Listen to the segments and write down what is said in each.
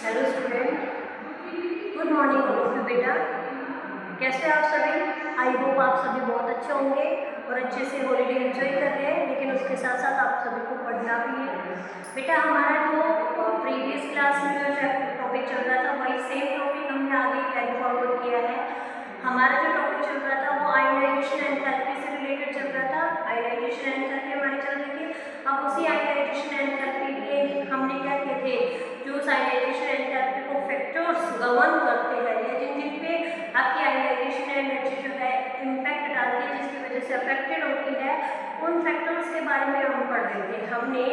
Hello student, good morning all बेटा। कैसे आप सभी? आई होप आप सभी बहुत अच्छे होंगे और अच्छे से हॉलीडे एंजॉय कर रहे हैं, लेकिन उसके साथ साथ आप सभी को पढ़ना भी है। बेटा हमारा जो प्रीवियस क्लास में जो टॉपिक चल रहा था वही सेम टॉपिक हमने आगे कैरी फॉरवर्ड किया है। हमारा जो टॉपिक चल रहा था वो आयनाइजेशन एंथैल्पी से रिलेटेड चल रहा था। आयनाइजेशन एंथैल्पी हमारी चल रही थी। अब उसी आयनाइजेशन एंथैल्पी के हमने क्या किए थे, जो आयनाइजेशन एंथैल्पी को फैक्टर्स गवर्न करते हैं या जिन जिन पे आपकी आयनाइजेशन एनर्जी जो है इम्पैक्ट डालती है, जिसकी वजह से अफेक्टेड होती है, उन फैक्टर्स के बारे में हम पढ़ रहे थे। हमने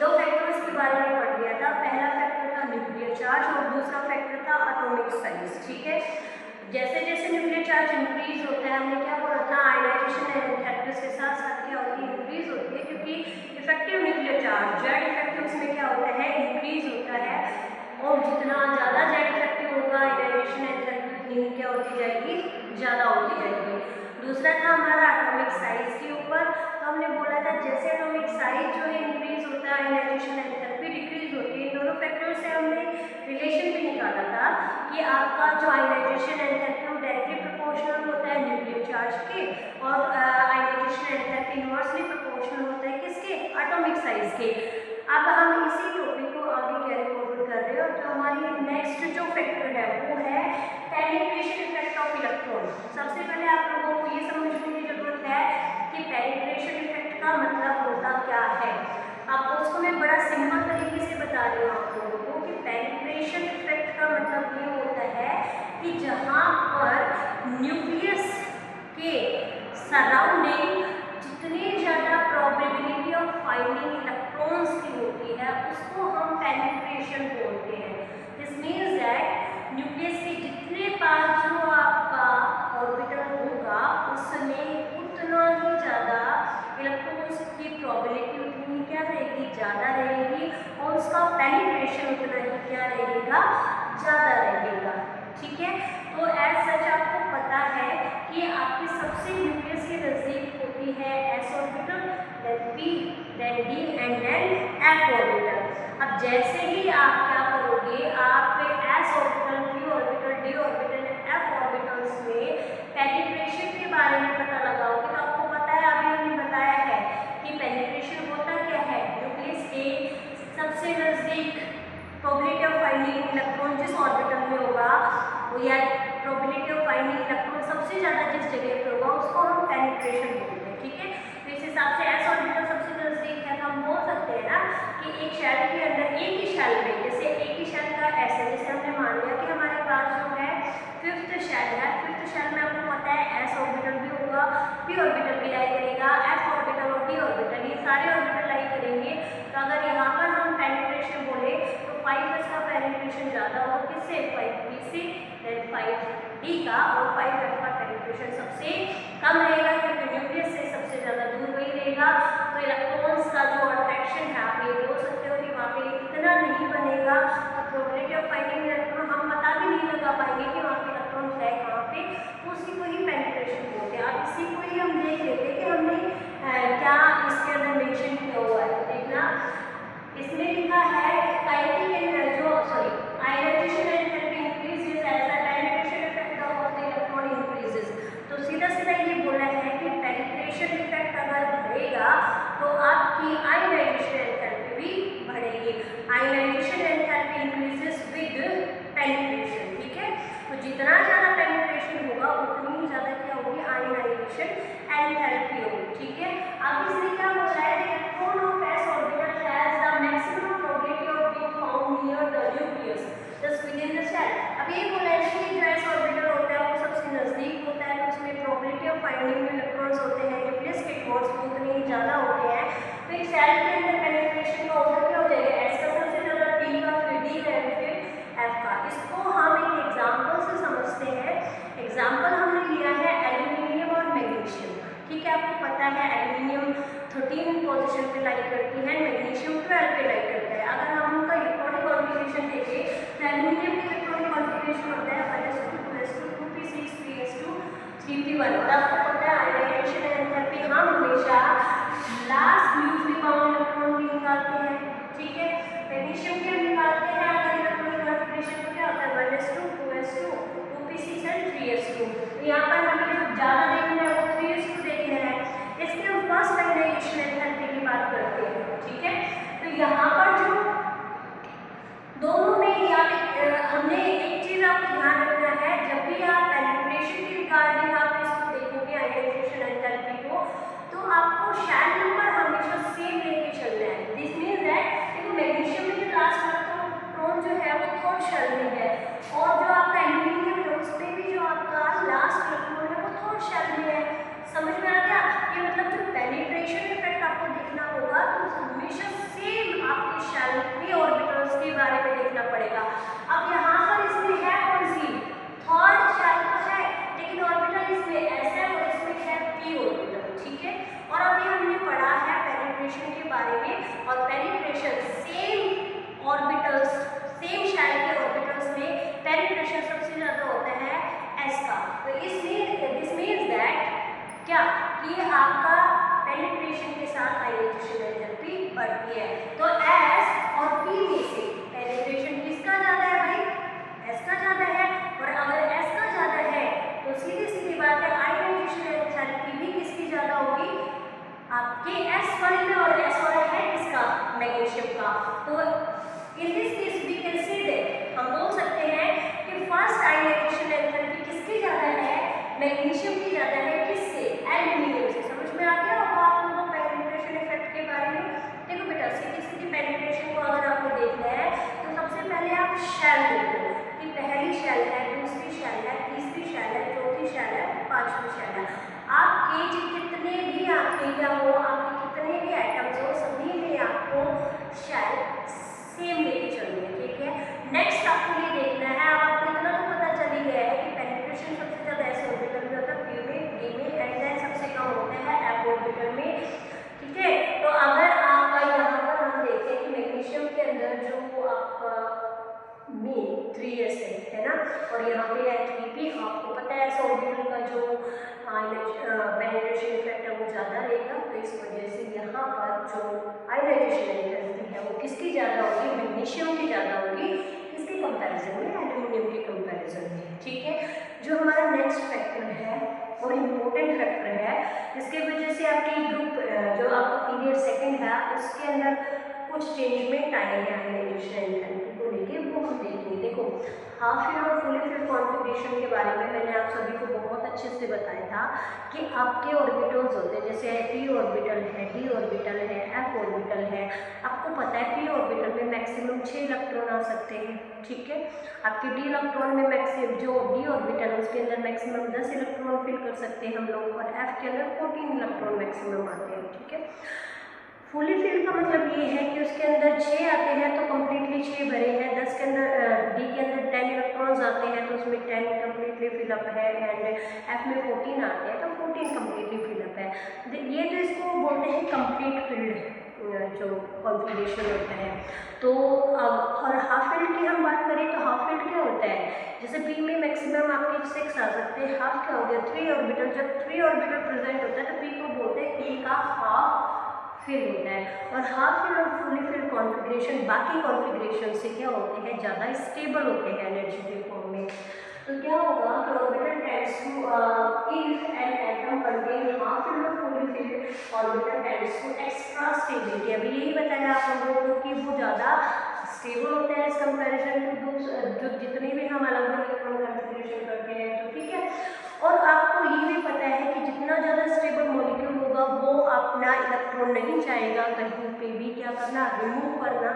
दो फैक्टर्स के बारे में पढ़ लिया था। पहला फैक्टर था न्यूक्लियर चार्ज और दूसरा फैक्टर था एटॉमिक साइज। ठीक है, जैसे जैसे न्यूक्लियर चार्ज इंक्रीज होता है, हमने क्या बोला था, आयनाइजेशन एनर्जी के साथ साथ क्या होती है, इंक्रीज होती है, क्योंकि effective nuclear charge Z effective उसमें क्या होता है, इंक्रीज होता है। और जितना ज़्यादा जेड इफेक्टिव होगा आयनाइजेशन एनर्जी उतनी क्या होती जाएगी, ज़्यादा होती जाएगी। दूसरा था हमारा एटॉमिक साइज के ऊपर। तो हमने बोला था जैसे एटॉमिक साइज जो है इंक्रीज होता है, आयनाइजेशन एनर्जी डिक्रीज होती है। इन दोनों फैक्टर से हमने रिलेशन भी निकाला था कि आपका जो आयनाइजेशन एनर्जी वो डायरेक्टली प्रोपोर्शनल होता है न्यूक्लियर चार्ज के, और आयनाइजेशन एनर्जी इनवर्सली प्रोपोर्शनल होता है किसके, एटॉमिक साइज के। अब हम इसी टॉपिक को आगे कैरी फॉरवर्ड कर रहे हैं, और जो हमारी नेक्स्ट जो फैक्टर है वो है पेनिट्रेशन इफेक्ट ऑफ इलेक्ट्रॉन। सबसे पहले आप लोगों को ये समझने की जरूरत है कि पेनिट्रेशन इफेक्ट का मतलब होता क्या है। आपको उसको मैं बड़ा सिंपल तरीके से बता रही हूँ आप लोगों को कि पेनिट्रेशन इफेक्ट का मतलब ये होता है कि जहाँ पर न्यूक्लियस के सराउंडिंग जितनी ज़्यादा प्रोबेबिलिटी ऑफ फाइंडिंग इलेक्ट्रॉन्स की होती है उसको हम पेनिट्रेशन बोलते हैं। दिस मीन्स दैट न्यूक्लियस के जितने पास जो आपका ऑर्बिटल होगा उसमें उतना ही ज़्यादा इलेक्ट्रॉन्स की प्रोबेबिलिटी उतनी ही क्या रहेगी, ज़्यादा रहेगी, और उसका पेनिट्रेशन उतना ही क्या रहेगा, ज़्यादा रहेगा। ठीक है, तो एज सच आपको पता है कि आपके सबसे न्यूक्लियस के नज़दीक होती है s orbital, then p, then d and then f orbital. अब जैसे ही आप क्या करोगे, आप s orbital, p orbital, d orbital, f orbitals में पेनिट्रेशन के बारे में पता लगाओगे तो आपको पता है, अभी हमने बताया है कि पेनिट्रेशन होता क्या है, न्यूक्लियस के सबसे नज़दीक प्रोबेबिलिटी ऑफ फाइंडिंग इलेक्ट्रॉन जिस ऑर्बिटल में होगा वो, या प्रोबेबिलिटी ऑफ फाइंडिंग इलेक्ट्रॉन सबसे ज़्यादा जिस जगह पे होगा उसको हम पेनिट्रेशन बोलते हैं। ठीक है, तो इस हिसाब से एस ऑर्बिटल सबसे नज़दीक है, तो हम बोल सकते हैं ना कि एक शेल के अंदर, एक ही शेल में, जैसे एक ही शेल का एस है, जैसे हमने मान लिया कि हमारे पास जो है फिफ्थ शेल है, फिफ्थ शेल में आपको पता है एस ऑर्बिटल भी होगा, पी ऑर्बिटल भी लाई करेगा, एफ ऑर्बिटल और डी ऑर्बिटल, ये सारे ऑर्बिटल लाई करेंगे। तो अगर यहाँ पर हम पेनिट्रेशन बोले तो 5s का पेनिट्रेशन ज़्यादा होगा, किससे, 5p से, देन 5d का, और 5f का पेनिट्रेशन सबसे कम रहेगा, क्योंकि न्यूक्लियस से सबसे ज़्यादा दूर वही रहेगा। तो इलेक्ट्रॉन्स का जो अट्रैक्शन है आप ये बोल सकते हो कि वहाँ पे इतना नहीं बनेगा, तो प्रोबेबिलिटी ऑफ फाइंडिंग इलेक्ट्रॉन हम पता भी नहीं लगा पाएंगे कि वहाँ पे इलेक्ट्रॉन है कहाँ पे, तो उसी को ही पेनिट्रेशन बोलते हैं। अब इसी को ही हम देख लेते हैं कि हमने क्या इसके अंदर मेंशन किया हुआ है। देखना, इसमें लिखा है काइनेटिक जो ionization energy increases as the penetration effect of the electron increases. तो सीधा सीधा ये बोला है कि पेनिट्रेशन इफेक्ट अगर बढ़ेगा तो आपकी आयनाइजेशन एनर्जी भी बढ़ेगी। Ionization energy increases with penetration. ठीक है, तो जितना ज़्यादा पेनिट्रेशन होगा उतनी ही ज़्यादा क्या होगी, आयनाइजेशन एनर्जी होगी। ठीक है, अब इसमें क्या बोला है, electron of s orbital has the maximum probability of being found near the nucleus just within the shell. अब ये बोला है कि जो एस ऑर्बिटल होता है वो सबसे नज़दीक होता है, तो उसमें प्रोबेबिलिटी ऑफ फाइंडिंग में इलेक्ट्रॉन्स होते हैं न्यूक्लियस के टुवर्ड्स में उतने ही ज़्यादा होते हैं। तो एक सेल के अंदर पेनिट्रेशन का ऑर्डर क्या हो जाएगा, एस का सबसे ज़्यादा, पी का, फिर डी का, फिर एफ का। इसको हम एक एग्जाम्पल से समझते हैं। एग्जाम्पल हमने लिया है एल्यूमिनियम और मैग्नीशियम। ठीक है, आपको पता है एल्यूमिनियम 13 पोजीशन पे लाई करती है, मैग्नीशियम 12 पे लाई करता है। अगर हम उनका इलेक्ट्रॉनिक कॉन्फ़िगरेशन देखें तो एल्यूमिनियम का इलेक्ट्रॉनिक कॉन्फ़िगरेशन होता है 1s2 2s2 2p6 3s2 3p1। और आपको पता है आयनाइजेशन एनर्जी हम हमेशा लास्ट म्यूचुअली बाउंड इलेक्ट्रॉन भी निकालते हैं। ठीक है, मैग्नीशियम के निकालते हैं अगर इलेक्ट्रॉनिक यहाँ पर जो दोनों में हमने एक चीज आपको ध्यान रखना है, जब भी आप एलिमिनेशन की रिगार्डिंग आप इसको देखोगे आयोनाइजेशन एंथैल्पी को, तो आपको शेल नंबर हमेशा सेम लेके चलना है। दिस मींस दैट देखो मैग्नीशियम में जो लास्ट इलेक्ट्रॉन जो है वो थर्ड शेल में है, और जो आपका एल्यूमिनियम है उस पे भी जो आपका लास्ट इलेक्ट्रॉन है वो थर्ड शेल में है। समझ में आ गया? ये मतलब जो पेनिट्रेशन इफेक्ट आपको देखना होगा तो हमेशा सेम आपके शेल के ऑर्बिटल्स के बारे में देखना पड़ेगा। अब यहाँ पर इसमें है कौन सी थर्ड शेल तो है, लेकिन ऑर्बिटल इसमें एस है और इसमें है पी ऑर्बिटल, ठीक है। और अभी हमने पढ़ा है पेनिट्रेशन के बारे में, और penetration same orbitals same shell के ऑर्बिटल्स में पेनिट्रेशन सबसे ज्यादा होता है एस का। तो दिस मीन्स दैट क्या कि आपका पेनिट्रेशन के साथ आयोनाइजेशन एंथैल्पी बढ़ती है। तो एस और पी में से पेनिट्रेशन किसका ज्यादा है भाई? एस का ज्यादा है। और अगर एस का ज्यादा है तो सीधी सीधी बात है आयोनाइजेशन एंथैल्पी भी किसकी ज्यादा होगी? आपके एस वाले में। और एस वाला है किसका? मैग्नीशियम का। तो in this case we can say that हम बोल सकते हैं कि फर्स्ट आयोनाइजेशन एंथैल्पी किसकी ज्यादा है? मैग्नीशियम की ज्यादा है। किससे? एल्यूमिनियम से। समझ में आ गया होगा आप लोगों को पेनिट्रेशन इफेक्ट के बारे में। देखो बेटा सीधी सीधी पेनिट्रेशन को अगर आपको देखना है तो सबसे पहले आप शेल देखो कि पहली शेल है, दूसरी शेल है, तीसरी शेल है, चौथी शेल है, पांचवी शेल है। आपके जितने भी आपके क्या हो, आपके कितने भी एटम्स हो, सभी में आपको शेल सेम लेके चलनी है, ठीक है। नेक्स्ट आपको ये देखना है, आपको इतना तो पता चल ही गया है कि पेनिट्रेशन सबसे ज्यादा ऐसे ऑर्बिटल में होता है पी में, डी में, एंड देन सबसे कम होता है एफ ऑर्बिटल में, ठीक है। तो अगर आपका यहाँ पर हम देखते हैं कि मैग्नीशियम के अंदर जो आपका में 3s है ना, और यहाँ पे है 3p। आपको पता है ऐसे ऑर्बिटल का जो पेनिट्रेशन इफेक्ट है वो ज़्यादा रहेगा, तो इस वजह से यहाँ पर जो आयोनाइजेशन एंथैल्पी है वो किसकी ज़्यादा होगी? मैग्नीशियम की ज़्यादा होगी। किसके कंपैरिजन में? एल्यूमिनियम के कंपैरिजन में, ठीक है। जो हमारा नेक्स्ट फैक्टर है और इम्पोर्टेंट फैक्टर है जिसके वजह से आपकी ग्रुप जो आपका पीरियड सेकंड है उसके अंदर कुछ चेंजमेंट आए हैं आयोनाइजेशन एंथैल्पी को लेके, वो हम देखेंगे। देखो हाफ फील्ड और फुली फील्ड कॉन्फ़िगरेशन के बारे में मैंने आप सभी को बहुत अच्छे से बताया था कि आपके ऑर्बिटल्स होते हैं, जैसे पी ऑर्बिटल है, डी ऑर्बिटल है, एफ ऑर्बिटल है। आपको पता है पी ऑर्बिटल में मैक्सिमम 6 इलेक्ट्रॉन आ सकते हैं, ठीक है। आपके डी इलेक्ट्रॉन में मैक्सिमम जो डी ऑर्बिटल है उसके अंदर मैक्सिमम 10 इलेक्ट्रॉन फिल कर सकते हैं हम लोग, और एफ के अंदर 14 इलेक्ट्रॉन मैक्सिमम आते हैं, ठीक है। फुली फिल्ड का मतलब ये है कि उसके अंदर 6 आते हैं तो कम्प्लीटली 6 भरे हैं, 10 के अंदर डी के अंदर 10 इलेक्ट्रॉन्स आते हैं तो उसमें 10 कम्प्लीटली फिलअप है, एंड एफ में 14 आते हैं तो 14 कम्प्लीटली फिलअप है। ये तो इसको बोलते हैं कंप्लीट फील्ड जो कॉन्फ़िगरेशन होता है। तो और हाफ फील्ड की हम बात करें तो हाफ फील्ड क्या होता है? जैसे पी में मैक्सिमम आपके 6 आ सकते हैं, हाफ क्या हो गया? 3 ऑर्बिटल। जब 3 ऑर्बिटल प्रेजेंट होता है तो पी को बोलते हैं पी का हाफ फील्ड होता है। और हाफ फील्ड और फुली फील्ड कॉन्फ़िगरेशन बाकी कॉन्फ़िगरेशन से क्या होते हैं? ज़्यादा स्टेबल होते हैं एनर्जी के फॉर्म में। तो क्या होगा कि orbital tends to if an atom contain half filled और fully filled orbital tends to extra stability. अभी यही बताया आप लोगों को कि वो ज़्यादा स्टेबल होते हैं एज कंपेरिजन टू जो जितने भी हम अलग अलग इलेक्ट्रॉन कॉन्फ़िगरेशन करते हैं, तो ठीक है। और आपको ये भी पता है कि जितना ज़्यादा स्टेबल मॉलिक्यूल होगा वो अपना इलेक्ट्रॉन नहीं चाहेगा कहीं पे भी क्या करना, रिमूव करना,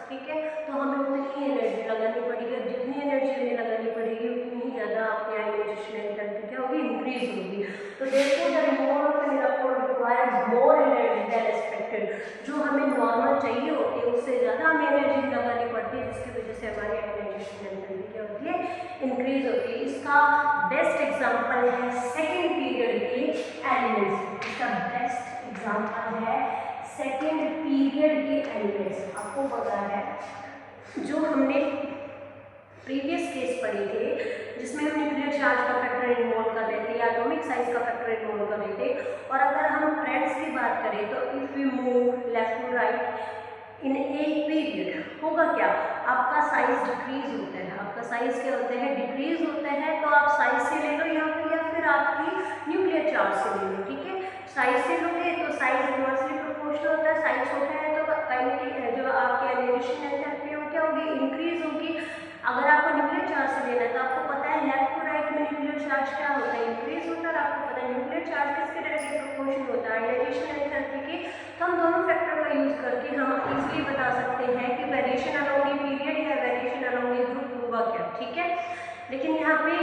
ठीक है। तो हमें उतनी एनर्जी लगानी पड़ेगी, जितनी एनर्जी हमें लगानी पड़ेगी उतनी ही ज़्यादा आपकी आयोनाइजेशन एंथैल्पी क्या होगी? इंक्रीज होगी। तो देखो the removal of an electron requires more energy then expected. जो हमें नॉर्मल चाहिए होती है उससे ज़्यादा हमें एनर्जी लगानी पड़ती है, जिसकी वजह से हमारी आयोनाइजेशन एंथैल्पी क्या होती है? इंक्रीज होती है। इसका बेस्ट एग्जांपल है सेकेंड पीरियड के एलिमेंट्स। इसका बेस्ट एग्जांपल है सेकेंड पीरियड के एलिमेंट्स। आपको पता है जो हमने प्रीवियस केस पढ़े थे जिसमें हम न्यूक्लियर चार्ज का फैक्टर इन्वॉल्व कर रहे थे या एटॉमिक साइज का फैक्टर इन्वॉल्व कर रहे थे। और अगर हम फ्रेंड्स की बात करें तो if we move left to right in a period होगा क्या? आपका साइज डिक्रीज होता है। आपका साइज क्या होता है? डिक्रीज होता है। तो आप साइज से ले लो यहाँ पे, या फिर आपकी न्यूक्लियर चार्ज से ले लो, ठीक है। साइज से लोगे तो साइज इनवर्सली प्रोपोर्शनल होता है, साइज छोटा है तो काइनेटिक जो लेना है। तो आपको पता है लेफ्ट टू राइट में न्यूक्लियर चार्ज क्या होता है, इंक्रीज होता है। और आपको पता है न्यूक्लियर चार्ज किसके डायरेक्टली प्रोपोर्शनल होता है, आयनाइजेशन एंथैल्पी के। तो हम दोनों फैक्टर का यूज करके हम इजीली बता सकते हैं कि वेरिएशन अलोंग ए पीरियड या वेरिएशन अलोंग ए ग्रुप होगा क्या, ठीक है। लेकिन यहाँ पे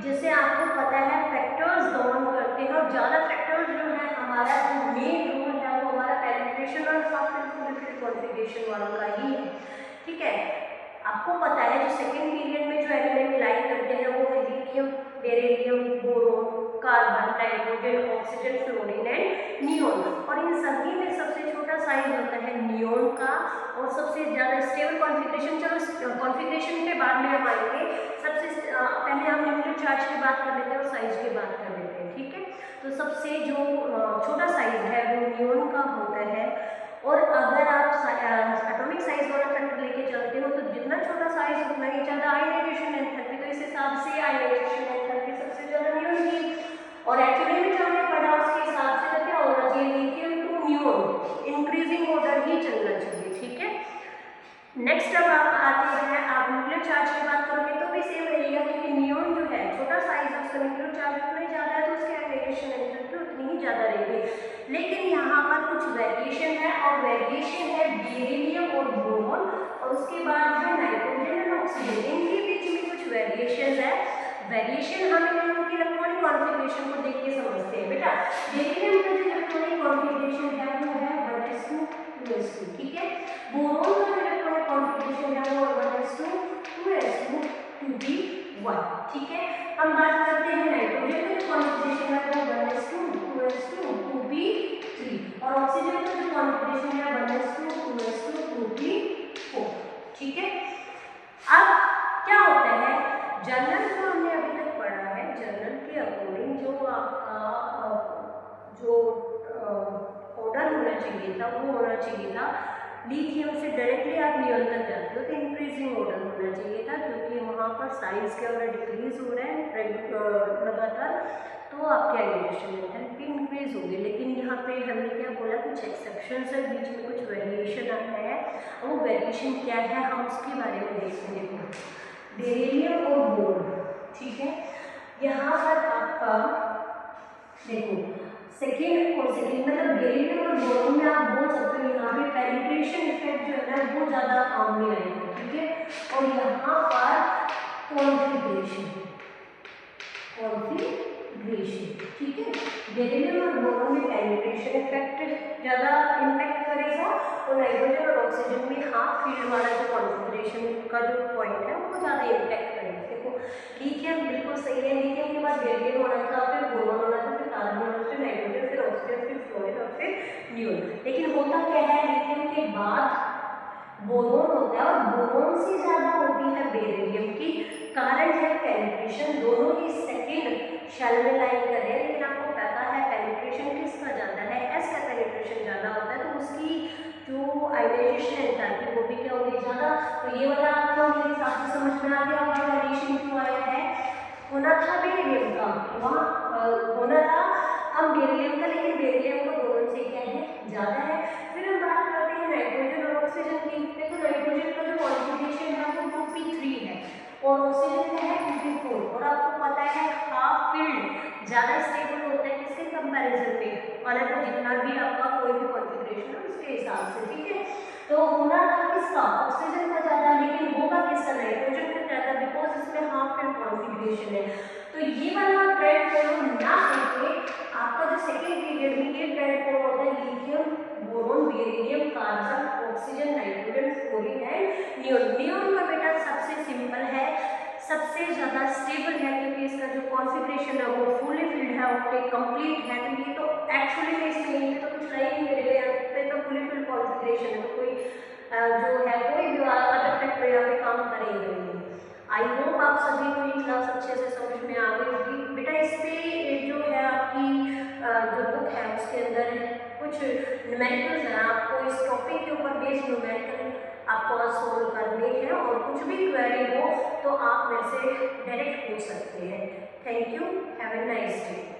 जैसे आपको पता है फैक्टर्स डाउन करते हैं, और ज़्यादा फैक्टर्स जो है हमारा जो मेन रोल है वो हमारा पेनिट्रेशन और कॉन्फ़िगरेशन वालों का ही है, ठीक है। आपको पता है जो सेकेंड पीरियड में जो एलिमेंट लाई करते हैं वो है lithium, beryllium, boron, carbon, nitrogen, oxygen, fluorine and neon. और इन सभी में सबसे छोटा साइज होता है नियोन का, और सबसे ज़्यादा स्टेबल कॉन्फ़िगरेशन, चलो कॉन्फ़िगरेशन के बाद में हम आएंगे। सबसे पहले हम न्यूक्लियर चार्ज की बात कर लेते हैं और साइज की बात कर लेते हैं, ठीक है। तो सबसे जो छोटा साइज है वो नियोन का होता है। और अगर आप एटॉमिक साइज वाला फैक्टर लेके चलते हो तो जितना छोटा साइज उतना ही ज़्यादा आयनाइजेशन एंथैल्पी। तो इस हिसाब से आयनाइजेशन एंथैल्पी सबसे ज़्यादा नियोन की, और एक्चुअली में जो हमने पढ़ा उसके हिसाब से तो क्या होना चाहिए, lithium to neon increasing order ही चलना चाहिए, ठीक है। नेक्स्ट अब आप आते हैं, आप न्यूक्लियर चार्ज की बात करोगे तो भी सेम रहेगा, क्योंकि नियोन जो है छोटा साइज है उसका न्यूक्लियर चार्ज उतना ही ज़्यादा है, तो उसकी आयनाइजेशन एंथैल्पी उतनी ही ज़्यादा रहेगी। लेकिन यहाँ पर कुछ वेरिएशन है, और वेरिएशन है बेरिलियम और बोरोन, और उसके बाद है नाइट्रोजन और ऑक्सीजन, इनके बीच में कुछ वेरिएशन है। वेरिएशन हम इन दोनों की इलेक्ट्रॉनिक कॉन्फ़िगरेशन को देख के समझते हैं बेटा। बेरिलियम का जो इलेक्ट्रॉनिक कॉन्फ़िगरेशन है वो है 1s2 2s2, ठीक है। बोरोन का जो इलेक्ट्रॉनिक कॉन्फ़िगरेशन है वो 1s2 2s2 2p1, ठीक है। हम बात करते हैं नाइट्रोजन का जो कॉन्फ़िगरेशन है वो 1s2 2s2 2p3, और ऑक्सीजन का जो कॉन्फ़िगरेशन है 1s2 2s2 2p4, ठीक है। अब क्या होता है, जर्नल जो हमने अभी तक पढ़ा है, जर्नल के अकॉर्डिंग जो आपका जो ऑर्डर होना चाहिए था वो होना चाहिए था लिथियम से डायरेक्टली आप नियोन तक जाते हो तो इंक्रीजिंग ऑर्डर होना चाहिए था, क्योंकि वहाँ पर साइज के अगर डिक्रीज हो रहे हैं लगातार तो आपके आयनाइजेशन एंथैल्पी इंक्रीज होगी। लेकिन यहाँ पे हमने क्या बोला, कुछ एक्सेप्शंस है, बीच में कुछ वेरिएशन आता है, और वो वेरिएशन क्या है हम उसके बारे में देखते हैं। बेरिलियम और बोरोन, ठीक है। यहाँ पर आपका देखो सेकेंड मतलब बेरिलियम और बोरोन में आप बोल सकते हो यहाँ पे पेनिट्रेशन इफेक्ट जो है ना वो ज़्यादा काम में आएगा, ठीक है। और यहाँ पर कॉन्फ़िगरेशन, ठीक है। बेरिलियम और बोरोन में पेनिट्रेशन इफेक्ट ज़्यादा इम्पैक्ट करेगा, और नाइट्रोजन और ऑक्सीजन में हाफ फील्ड वाला जो कॉन्फ़िगरेशन का जो पॉइंट है वो ज़्यादा इम्पैक्ट करेगा। देखो लिथियम बिल्कुल सही है, लिथियम के बाद बेरिलियम होना था, फिर बोरोन होना था, फिर कार्बन होना था, फिर नाइट्रोजन, फिर ऑक्सीजन, फिर फ्लोरीन और फिर नियोन। लेकिन होता क्या है, लिथियम के बाद बोरोन होता है, और बोरोन से ज़्यादा होती है बेरिलियम की। कारण है पेनिट्रेशन, दोनों ही सेकेंड शेल में लाइन कर रहे हैं, लेकिन आपको पता है पेनिट्रेशन किसका ज़्यादा है, एस का पेनिट्रेशन ज़्यादा होता है, तो उसकी जो आयनाइजेशन एंथैल्पी वो भी क्या होगी, ज़्यादा। तो ये वाला आपको मेरे हिसाब से समझ में आ गया होगा वेरिएशन क्यों आया है। होना था बेरिलियम का, वहाँ होना था हम बेरिलियम का, लेकिन बेरिलियम का बोरोन से क्या है ज़्यादा है। फिर हम बात करते हैं नाइट्रोजन और ऑक्सीजन की। देखो नाइट्रोजन का जो कॉन्फ़िगरेशन है वो 2p3 है, और ऑक्सीजन का है 2p4, और आपको पता है हाफ फील्ड ज़्यादा स्टेबल होता है किसके कंपैरिजन में, हालांकि जितना भी आपका कोई भी कॉन्फ़िगरेशन है उसके हिसाब से, ठीक है। तो होना था किसका, ऑक्सीजन का ज़्यादा, लेकिन होगा किसका, नाइट्रोजन का ज़्यादा, बिकॉज इसमें हाफ फील्ड कॉन्फ़िगरेशन है। तो ये वाला ट्रेंड फॉलो ना करके आपका जो सेकेंड पीरियड में ये ट्रेंड फॉलो होता है lithium, boron, beryllium, carbon, oxygen, nitrogen, fluorine and neon. Neon का बेटा सबसे सिंपल है, सबसे ज़्यादा स्टेबल है, क्योंकि इसका जो कॉन्फ़िगरेशन है वो फुली फील्ड है, ऑक्टेट कंप्लीट है। तो ये तो एक्चुअली में इसमें यहीं पे तो कुछ नहीं है मेरे लिए, यहाँ पे तो फुली फील्ड कॉन्फ़िगरेशन है, तो कोई जो है कोई भी अदर फैक्टर यहाँ पे काम करेगा नहीं। आई होप आप सभी को ये क्लास अच्छे से समझ में आ गई होगी बेटा। इस पे जो है आपकी जो बुक है उसके अंदर कुछ न्यूमेरिकल्स हैं, आपको इस टॉपिक के ऊपर बेस्ड न्यूमेरिकल आपको सोल्व करने हैं, और कुछ भी क्वेरी हो तो आप मेरे से डायरेक्ट पूछ सकते हैं। Thank you, have a nice day.